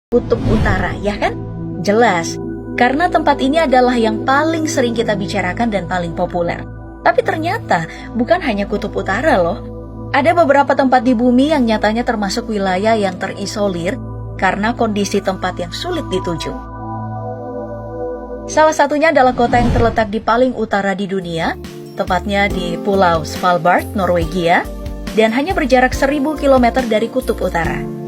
Kutub Utara, ya kan? Jelas, karena tempat ini adalah yang paling sering kita bicarakan dan paling populer. Tapi ternyata bukan hanya Kutub Utara loh. Ada beberapa tempat di bumi yang nyatanya termasuk wilayah yang terisolir karena kondisi tempat yang sulit dituju. Salah satunya adalah kota yang terletak di paling utara di dunia, tepatnya di Pulau Svalbard, Norwegia, dan hanya berjarak 1000 km dari Kutub Utara.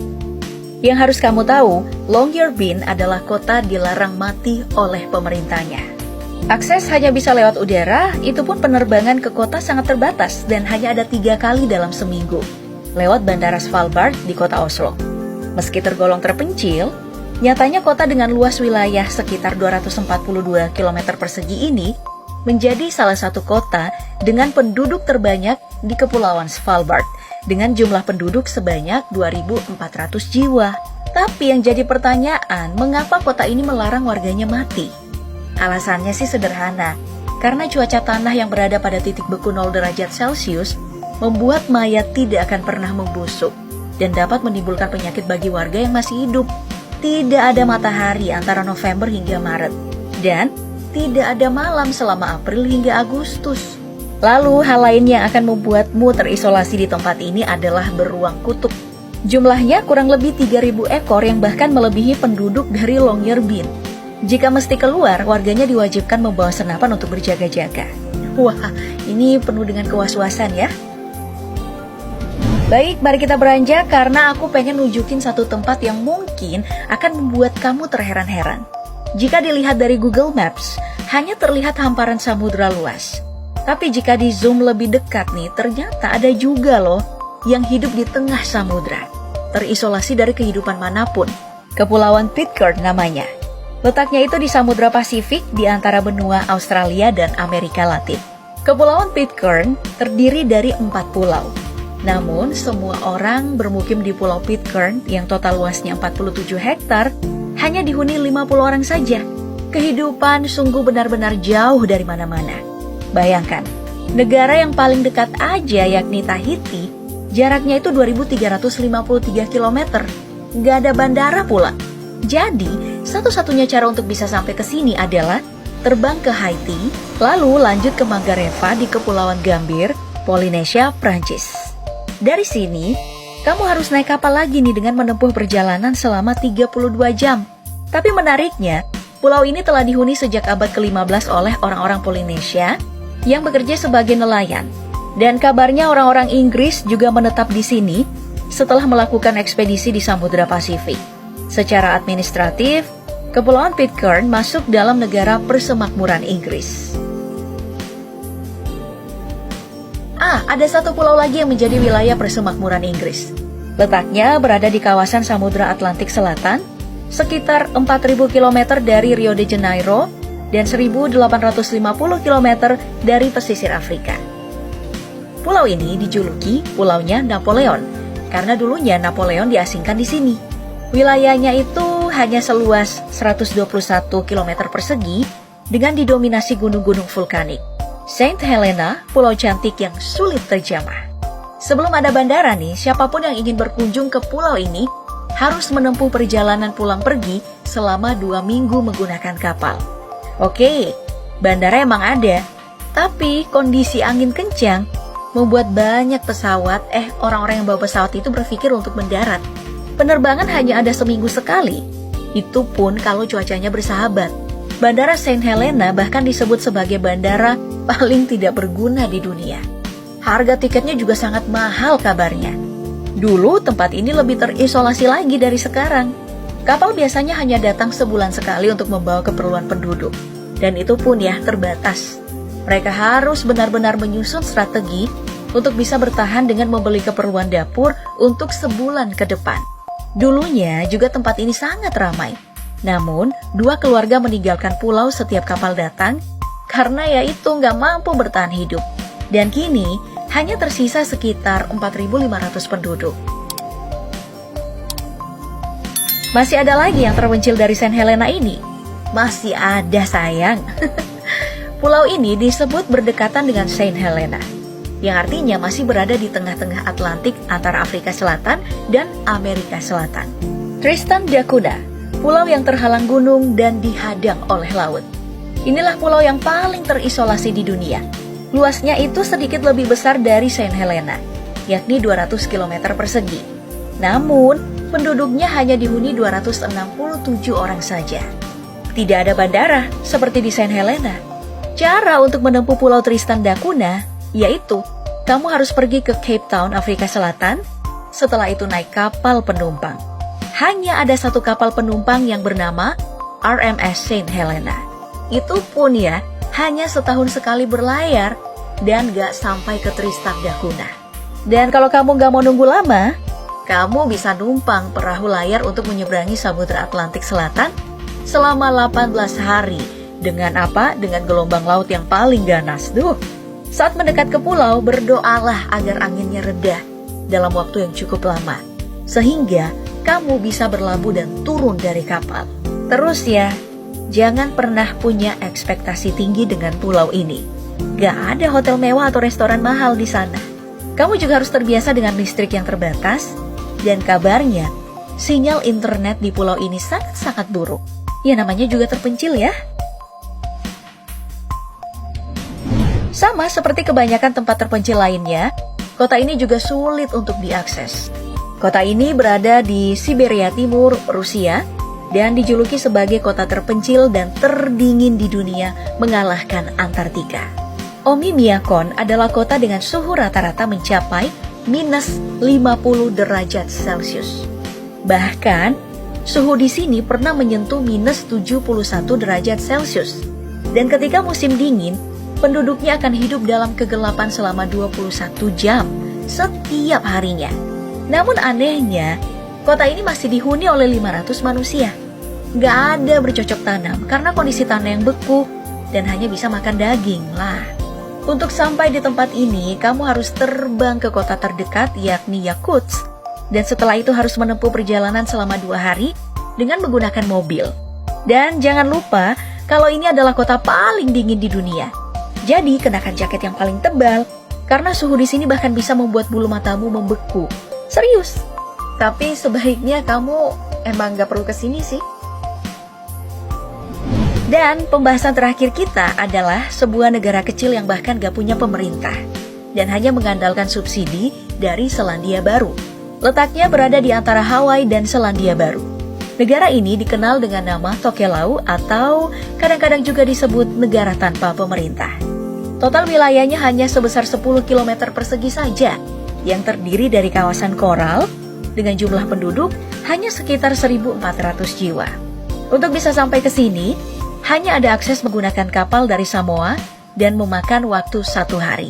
Yang harus kamu tahu, Longyearbyen adalah kota dilarang mati oleh pemerintahnya. Akses hanya bisa lewat udara, itu pun penerbangan ke kota sangat terbatas dan hanya ada 3 kali dalam seminggu, lewat Bandara Svalbard di kota Oslo. Meski tergolong terpencil, nyatanya kota dengan luas wilayah sekitar 242 km persegi ini menjadi salah satu kota dengan penduduk terbanyak di Kepulauan Svalbard, dengan jumlah penduduk sebanyak 2.400 jiwa. Tapi yang jadi pertanyaan, mengapa kota ini melarang warganya mati? Alasannya sih sederhana, karena cuaca tanah yang berada pada titik beku 0 derajat Celcius membuat mayat tidak akan pernah membusuk dan dapat menimbulkan penyakit bagi warga yang masih hidup. Tidak ada matahari antara November hingga Maret, dan tidak ada malam selama April hingga Agustus. Lalu hal lain yang akan membuatmu terisolasi di tempat ini adalah beruang kutub. Jumlahnya kurang lebih 3.000 ekor yang bahkan melebihi penduduk dari Longyearbyen. Jika mesti keluar, warganya diwajibkan membawa senapan untuk berjaga-jaga. Wah, ini penuh dengan kewas-wasan ya. Baik, mari kita beranjak karena aku pengen nunjukin satu tempat yang mungkin akan membuat kamu terheran-heran. Jika dilihat dari Google Maps, hanya terlihat hamparan samudra luas. Tapi jika di zoom lebih dekat nih, ternyata ada juga loh yang hidup di tengah samudra, terisolasi dari kehidupan manapun. Kepulauan Pitcairn namanya. Letaknya itu di Samudra Pasifik di antara benua Australia dan Amerika Latin. Kepulauan Pitcairn terdiri dari 4 pulau. Namun, semua orang bermukim di Pulau Pitcairn yang total luasnya 47 hektar hanya dihuni 50 orang saja. Kehidupan sungguh benar-benar jauh dari mana-mana. Bayangkan, negara yang paling dekat aja yakni Tahiti, jaraknya itu 2.353 km. Nggak ada bandara pula. Jadi, satu-satunya cara untuk bisa sampai ke sini adalah terbang ke Haiti, lalu lanjut ke Mangareva di Kepulauan Gambir, Polinesia, Prancis. Dari sini, kamu harus naik kapal lagi nih dengan menempuh perjalanan selama 32 jam. Tapi menariknya, pulau ini telah dihuni sejak abad ke-15 oleh orang-orang Polinesia yang bekerja sebagai nelayan. Dan kabarnya orang-orang Inggris juga menetap di sini setelah melakukan ekspedisi di Samudra Pasifik. Secara administratif, Kepulauan Pitcairn masuk dalam negara persemakmuran Inggris. Ada satu pulau lagi yang menjadi wilayah persemakmuran Inggris. Letaknya berada di kawasan Samudra Atlantik Selatan, sekitar 4.000 km dari Rio de Janeiro dan 1.850 km dari pesisir Afrika. Pulau ini dijuluki Pulaunya Napoleon, karena dulunya Napoleon diasingkan di sini. Wilayahnya itu hanya seluas 121 km persegi dengan didominasi gunung-gunung vulkanik. Saint Helena, pulau cantik yang sulit terjamah. Sebelum ada bandara nih, siapapun yang ingin berkunjung ke pulau ini harus menempuh perjalanan pulang pergi selama 2 minggu menggunakan kapal. Oke, bandara emang ada, tapi kondisi angin kencang membuat banyak orang-orang yang bawa pesawat itu berpikir untuk mendarat. Penerbangan hanya ada seminggu sekali, itu pun kalau cuacanya bersahabat. Bandara Saint Helena bahkan disebut sebagai bandara paling tidak berguna di dunia. Harga tiketnya juga sangat mahal kabarnya. Dulu tempat ini lebih terisolasi lagi dari sekarang. Kapal biasanya hanya datang sebulan sekali untuk membawa keperluan penduduk. Dan itu pun ya terbatas. Mereka harus benar-benar menyusun strategi untuk bisa bertahan dengan membeli keperluan dapur untuk sebulan ke depan. Dulunya juga tempat ini sangat ramai. Namun, 2 keluarga meninggalkan pulau setiap kapal datang karena yaitu nggak mampu bertahan hidup. Dan kini, hanya tersisa sekitar 4.500 penduduk. Masih ada lagi yang terpencil dari Saint Helena ini? Masih ada sayang. Pulau ini disebut berdekatan dengan Saint Helena, yang artinya masih berada di tengah-tengah Atlantik antara Afrika Selatan dan Amerika Selatan. Tristan da Cunha, pulau yang terhalang gunung dan dihadang oleh laut. Inilah pulau yang paling terisolasi di dunia. Luasnya itu sedikit lebih besar dari Saint Helena, yakni 200 km persegi. Namun, penduduknya hanya dihuni 267 orang saja. Tidak ada bandara seperti di Saint Helena. Cara untuk menempuh Pulau Tristan da Cunha yaitu kamu harus pergi ke Cape Town, Afrika Selatan. Setelah itu naik kapal penumpang. Hanya ada satu kapal penumpang yang bernama RMS Saint Helena. Itu pun ya, hanya setahun sekali berlayar dan gak sampai ke Tristan da Cunha. Dan kalau kamu gak mau nunggu lama, kamu bisa numpang perahu layar untuk menyeberangi Samudra Atlantik Selatan selama 18 hari. Dengan apa? Dengan gelombang laut yang paling ganas. Saat mendekat ke pulau, berdoalah agar anginnya reda dalam waktu yang cukup lama, sehingga kamu bisa berlabuh dan turun dari kapal. Terus ya, jangan pernah punya ekspektasi tinggi dengan pulau ini. Gak ada hotel mewah atau restoran mahal di sana. Kamu juga harus terbiasa dengan listrik yang terbatas, dan kabarnya, sinyal internet di pulau ini sangat-sangat buruk. Ya namanya juga terpencil ya. Sama seperti kebanyakan tempat terpencil lainnya, kota ini juga sulit untuk diakses. Kota ini berada di Siberia Timur, Rusia, dan dijuluki sebagai kota terpencil dan terdingin di dunia, mengalahkan Antartika. Oymyakon adalah kota dengan suhu rata-rata mencapai minus 50 derajat Celcius. Bahkan, suhu di sini pernah menyentuh minus 71 derajat Celcius. Dan ketika musim dingin, penduduknya akan hidup dalam kegelapan selama 21 jam setiap harinya. Namun anehnya, kota ini masih dihuni oleh 500 manusia. Gak ada bercocok tanam karena kondisi tanah yang beku dan hanya bisa makan daging lah. Untuk sampai di tempat ini, kamu harus terbang ke kota terdekat yakni Yakutsk. Dan setelah itu harus menempuh perjalanan selama 2 hari dengan menggunakan mobil. Dan jangan lupa, kalau ini adalah kota paling dingin di dunia. Jadi, kenakan jaket yang paling tebal, karena suhu di sini bahkan bisa membuat bulu matamu membeku. Serius. Tapi sebaiknya kamu emang gak perlu kesini sih. Dan pembahasan terakhir kita adalah sebuah negara kecil yang bahkan gak punya pemerintah dan hanya mengandalkan subsidi dari Selandia Baru. Letaknya berada di antara Hawaii dan Selandia Baru. Negara ini dikenal dengan nama Tokelau atau kadang-kadang juga disebut negara tanpa pemerintah. Total wilayahnya hanya sebesar 10 km persegi saja, yang terdiri dari kawasan koral dengan jumlah penduduk hanya sekitar 1.400 jiwa. Untuk bisa sampai ke sini, hanya ada akses menggunakan kapal dari Samoa dan memakan waktu 1 hari.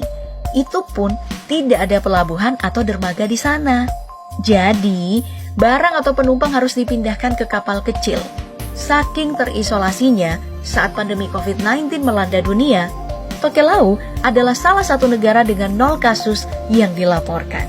Itu pun tidak ada pelabuhan atau dermaga di sana. Jadi, barang atau penumpang harus dipindahkan ke kapal kecil. Saking terisolasinya, saat pandemi COVID-19 melanda dunia, Tokelau adalah salah satu negara dengan 0 kasus yang dilaporkan.